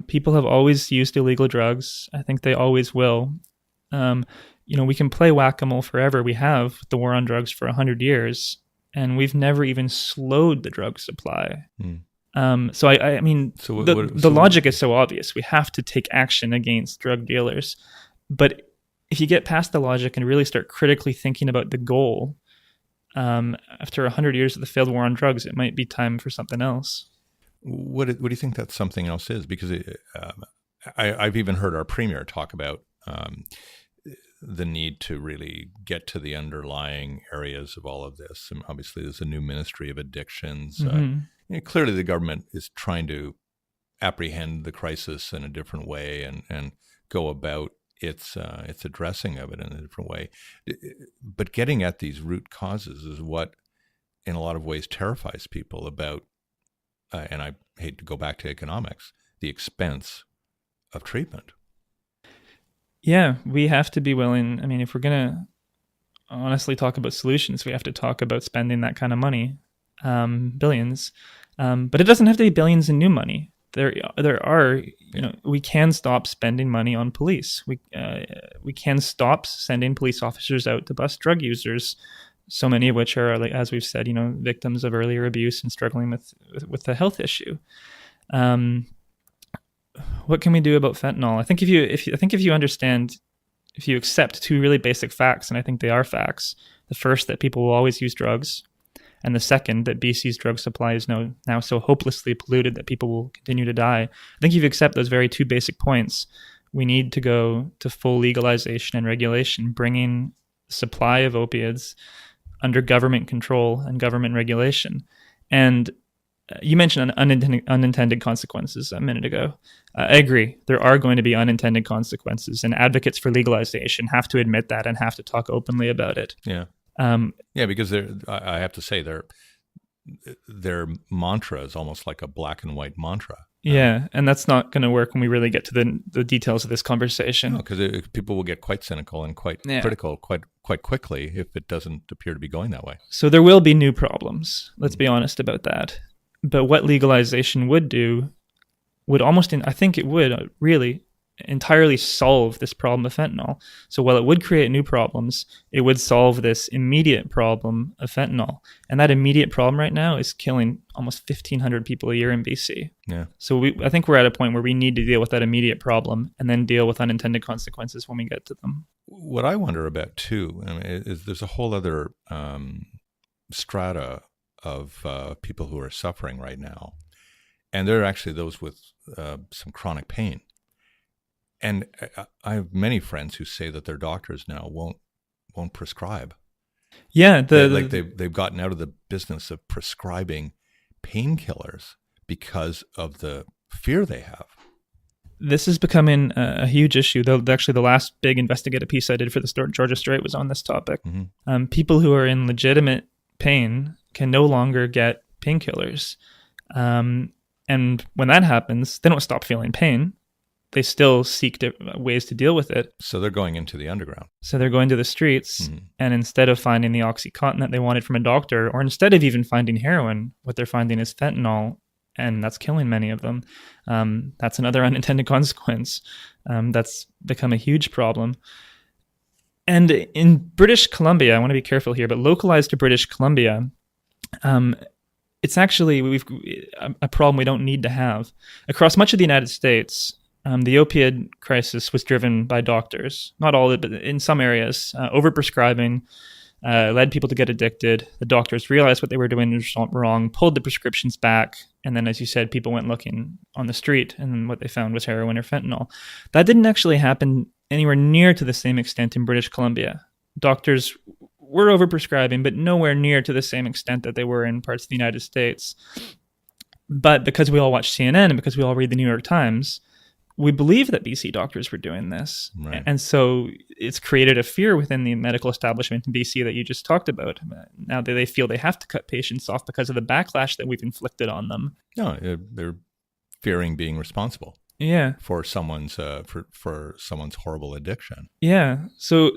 Speaker 2: People have always used illegal drugs. I think they always will. We can play whack-a-mole forever. We have the war on drugs for 100 years, and we've never even slowed the drug supply. The logic is so obvious. We have to take action against drug dealers. But if you get past the logic and really start critically thinking about the goal, after 100 years of the failed war on drugs, it might be time for something else.
Speaker 1: What do you think that something else is? Because I've even heard our premier talk about the need to really get to the underlying areas of all of this. And obviously, there's a new Ministry of Addictions. Mm-hmm. Clearly, the government is trying to apprehend the crisis in a different way and go about its addressing of it in a different way. But getting at these root causes is what, in a lot of ways, terrifies people about, and I hate to go back to economics, the expense of treatment.
Speaker 2: Yeah, we have to be willing. I mean, if we're going to honestly talk about solutions, we have to talk about spending that kind of money, billions. But it doesn't have to be billions in new money. There are, we can stop spending money on police. We can stop sending police officers out to bust drug users, so many of which are, like, as we've said, victims of earlier abuse and struggling with a health issue. What can we do about fentanyl? I think if you accept two really basic facts, and I think they are facts. The first, that people will always use drugs. And the second, that BC's drug supply is now so hopelessly polluted that people will continue to die. I think if you accept those very two basic points, we need to go to full legalization and regulation, bringing supply of opiates under government control and government regulation. And you mentioned unintended consequences a minute ago. I agree. There are going to be unintended consequences, and advocates for legalization have to admit that and have to talk openly about it.
Speaker 1: Yeah. Because I have to say their mantra is almost like a black and white mantra.
Speaker 2: Yeah, and that's not going to work when we really get to the details of this conversation.
Speaker 1: No, because people will get quite cynical and quite critical quite quickly if it doesn't appear to be going that way.
Speaker 2: So there will be new problems. Let's be honest about that. But what legalization would do would I think it would really entirely solve this problem of fentanyl. So while it would create new problems, it would solve this immediate problem of fentanyl. And that immediate problem right now is killing almost 1,500 people a year in BC.
Speaker 1: Yeah.
Speaker 2: So I think we're at a point where we need to deal with that immediate problem and then deal with unintended consequences when we get to them.
Speaker 1: What I wonder about too, is there's a whole other strata of people who are suffering right now. and there are actually those with some chronic pain. And I have many friends who say that their doctors now won't prescribe.
Speaker 2: Yeah,
Speaker 1: they've gotten out of the business of prescribing painkillers because of the fear they have.
Speaker 2: This is becoming a huge issue. Actually, the last big investigative piece I did for the Georgia Straight was on this topic.
Speaker 1: Mm-hmm.
Speaker 2: People who are in legitimate pain can no longer get painkillers. And when that happens, they don't stop feeling pain. They still seek ways to deal with it.
Speaker 1: So they're going into the underground.
Speaker 2: So they're going to the streets, and instead of finding the OxyContin that they wanted from a doctor, or instead of even finding heroin, what they're finding is fentanyl, and that's killing many of them. That's another unintended consequence. That's become a huge problem. And in British Columbia, I want to be careful here, but localized to British Columbia, it's actually a problem we don't need to have. Across much of the United States, the opioid crisis was driven by doctors. Not all of it, but in some areas. Overprescribing led people to get addicted. The doctors realized what they were doing was wrong, pulled the prescriptions back, and then, as you said, people went looking on the street, and what they found was heroin or fentanyl. That didn't actually happen anywhere near to the same extent in British Columbia. Doctors were overprescribing, but nowhere near to the same extent that they were in parts of the United States. But because we all watch CNN and because we all read the New York Times, we believe that BC doctors were doing this.
Speaker 1: Right.
Speaker 2: And so it's created a fear within the medical establishment in BC that you just talked about. Now they feel they have to cut patients off because of the backlash that we've inflicted on them.
Speaker 1: No, they're fearing being responsible.
Speaker 2: Yeah.
Speaker 1: For someone's for someone's horrible addiction.
Speaker 2: Yeah. So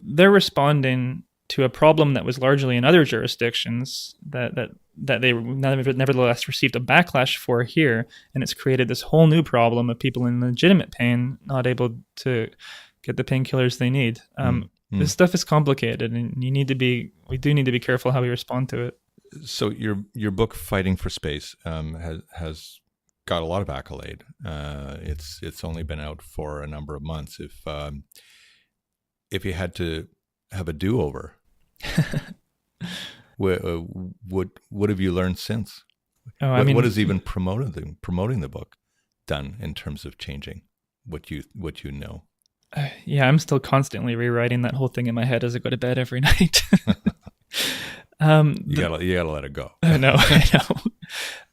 Speaker 2: they're responding to a problem that was largely in other jurisdictions that they nevertheless received a backlash for here, and it's created this whole new problem of people in legitimate pain not able to get the painkillers they need. This stuff is complicated, and we do need to be careful how we respond to it.
Speaker 1: So your book, Fighting for Space, has got a lot of accolade. It's only been out for a number of months. If you had to have a do-over, what have you learned since? What has even promoting the book done in terms of changing what you know?
Speaker 2: Yeah, I'm still constantly rewriting that whole thing in my head as I go to bed every night.
Speaker 1: You gotta let it go.
Speaker 2: I know.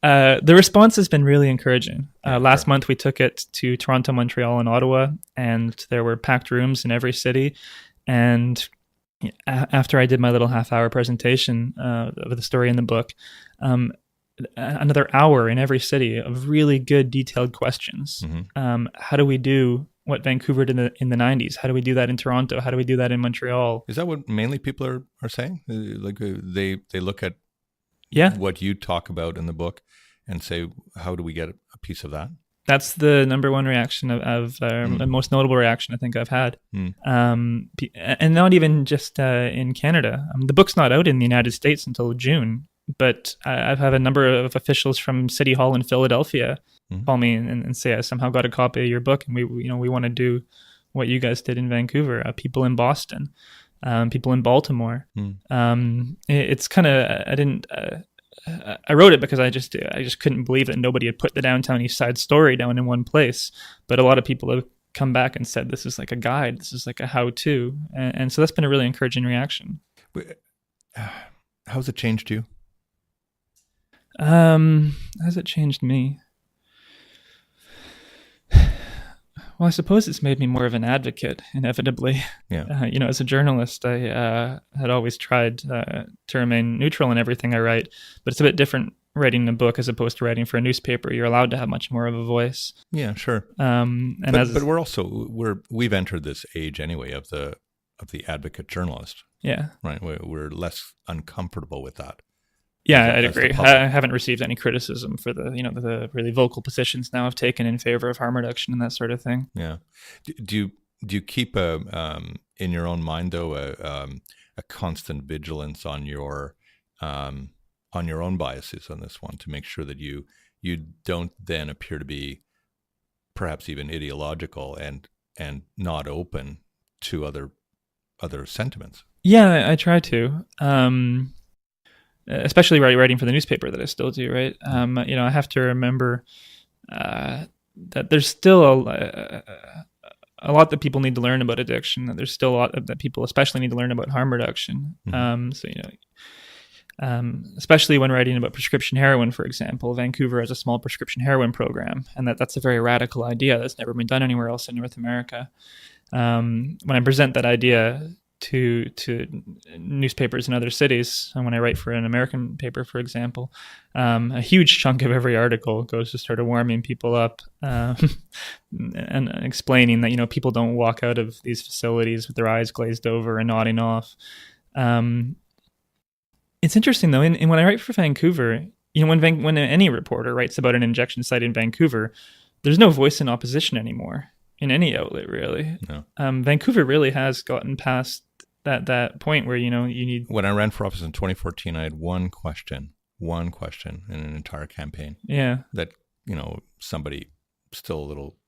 Speaker 2: The response has been really encouraging. Last month we took it to Toronto, Montreal, and Ottawa, and there were packed rooms in every city. And after I did my little half-hour presentation of the story in the book, another hour in every city of really good, detailed questions.
Speaker 1: Mm-hmm.
Speaker 2: How do we do what Vancouver did in the 90s? How do we do that in Toronto? How do we do that in Montreal?
Speaker 1: Is that what mainly people are saying? Like they look at what you talk about in the book and say, how do we get a piece of that?
Speaker 2: That's the number one reaction of the most notable reaction I think I've had. And not even just in Canada. The book's not out in the United States until June, but I've had a number of officials from City Hall in Philadelphia call me and say, I somehow got a copy of your book, and we want to do what you guys did in Vancouver. People in Boston, people in Baltimore. It's kind of I wrote it because I just couldn't believe that nobody had put the downtown East Side story down in one place. But a lot of people have come back and said, this is like a guide. This is like a how-to. And so that's been a really encouraging reaction.
Speaker 1: How's it changed you?
Speaker 2: How's it changed me? Well, I suppose it's made me more of an advocate, inevitably.
Speaker 1: Yeah.
Speaker 2: As a journalist, I had always tried to remain neutral in everything I write, but it's a bit different writing a book as opposed to writing for a newspaper. You're allowed to have much more of a voice.
Speaker 1: Yeah, sure. But we've entered this age anyway of the advocate journalist.
Speaker 2: Yeah.
Speaker 1: Right. We're less uncomfortable with that.
Speaker 2: Yeah, I'd agree. I haven't received any criticism for the really vocal positions now I've taken in favor of harm reduction and that sort of thing.
Speaker 1: Yeah. Do you keep in your own mind though a constant vigilance on your own biases on this one to make sure that you don't then appear to be perhaps even ideological and not open to other sentiments?
Speaker 2: Yeah, I try to. especially writing for the newspaper that I still do, right? I have to remember that there's still a lot that people need to learn about addiction. That there's still a lot that people especially need to learn about harm reduction. Especially when writing about prescription heroin, for example, Vancouver has a small prescription heroin program, and that's a very radical idea that's never been done anywhere else in North America. When I present that idea to newspapers in other cities, and when I write for an American paper, for example, a huge chunk of every article goes to sort of warming people up and explaining that people don't walk out of these facilities with their eyes glazed over and nodding off. It's interesting though, and when I write for Vancouver, when any reporter writes about an injection site in Vancouver, there's no voice in opposition anymore in any outlet, really.
Speaker 1: No.
Speaker 2: Vancouver really has gotten past that point where you need.
Speaker 1: When I ran for office in 2014, I had one question in an entire campaign.
Speaker 2: Yeah.
Speaker 1: That somebody still a little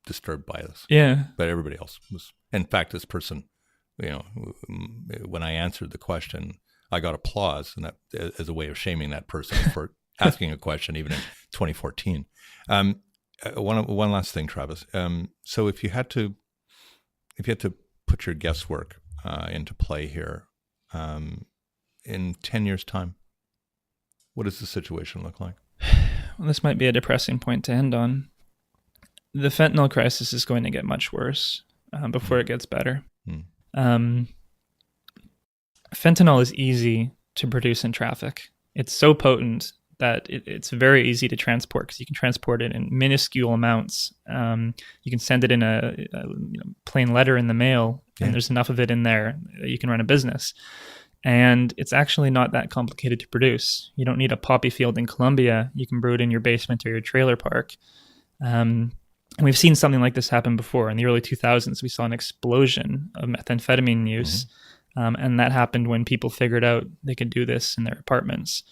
Speaker 1: disturbed by this.
Speaker 2: Yeah.
Speaker 1: But everybody else was. In fact, this person, when I answered the question, I got applause, and that as a way of shaming that person for asking a question, even in 2014. One last thing, Travis. So if you had to put your guesswork into play here, in 10 years' time, what does the situation look like?
Speaker 2: Well, this might be a depressing point to end on. The fentanyl crisis is going to get much worse before it gets better. Fentanyl is easy to produce and traffic. It's so potent that it's very easy to transport because you can transport it in minuscule amounts. You can send it in a plain letter in the mail, and there's enough of it in there that you can run a business. And it's actually not that complicated to produce. You don't need a poppy field in Colombia. You can brew it in your basement or your trailer park. And we've seen something like this happen before. In the early 2000s, we saw an explosion of methamphetamine use. And that happened when people figured out they could do this in their apartments.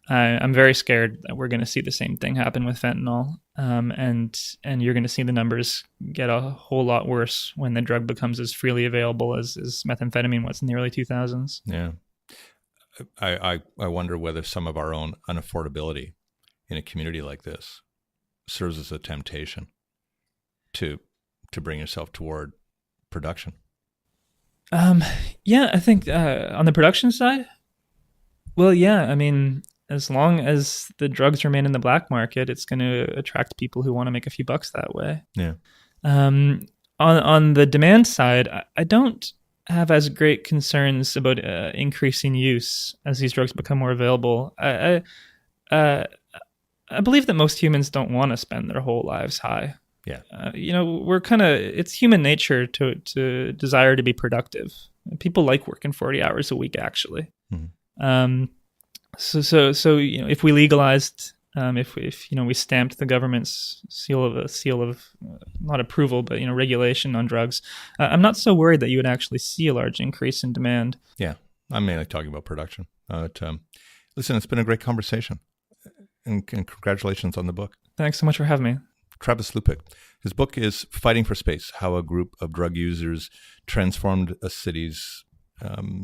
Speaker 2: I'm very scared that we're going to see the same thing happen with fentanyl. And you're going to see the numbers get a whole lot worse when the drug becomes as freely available as methamphetamine was in the early 2000s.
Speaker 1: Yeah. I wonder whether some of our own unaffordability in a community like this serves as a temptation to bring yourself toward production.
Speaker 2: Yeah, I think on the production side, well, yeah, I mean, as long as the drugs remain in the black market, it's going to attract people who want to make a few bucks that way.
Speaker 1: Yeah.
Speaker 2: On the demand side, I don't have as great concerns about increasing use as these drugs become more available. I believe that most humans don't want to spend their whole lives high.
Speaker 1: Yeah.
Speaker 2: We're it's human nature to desire to be productive. People like working 40 hours a week, actually. Mm-hmm. So if we legalized, if we stamped the government's seal of not approval, but regulation on drugs, I'm not so worried that you would actually see a large increase in demand.
Speaker 1: Yeah, I'm mainly talking about production. Listen, it's been a great conversation, and congratulations on the book.
Speaker 2: Thanks so much for having me.
Speaker 1: Travis Lupick. His book is Fighting for Space, How a Group of Drug Users Transformed a City's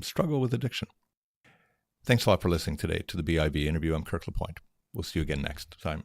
Speaker 1: Struggle with Addiction. Thanks a lot for listening today to the BIV interview. I'm Kirk LaPointe. We'll see you again next time.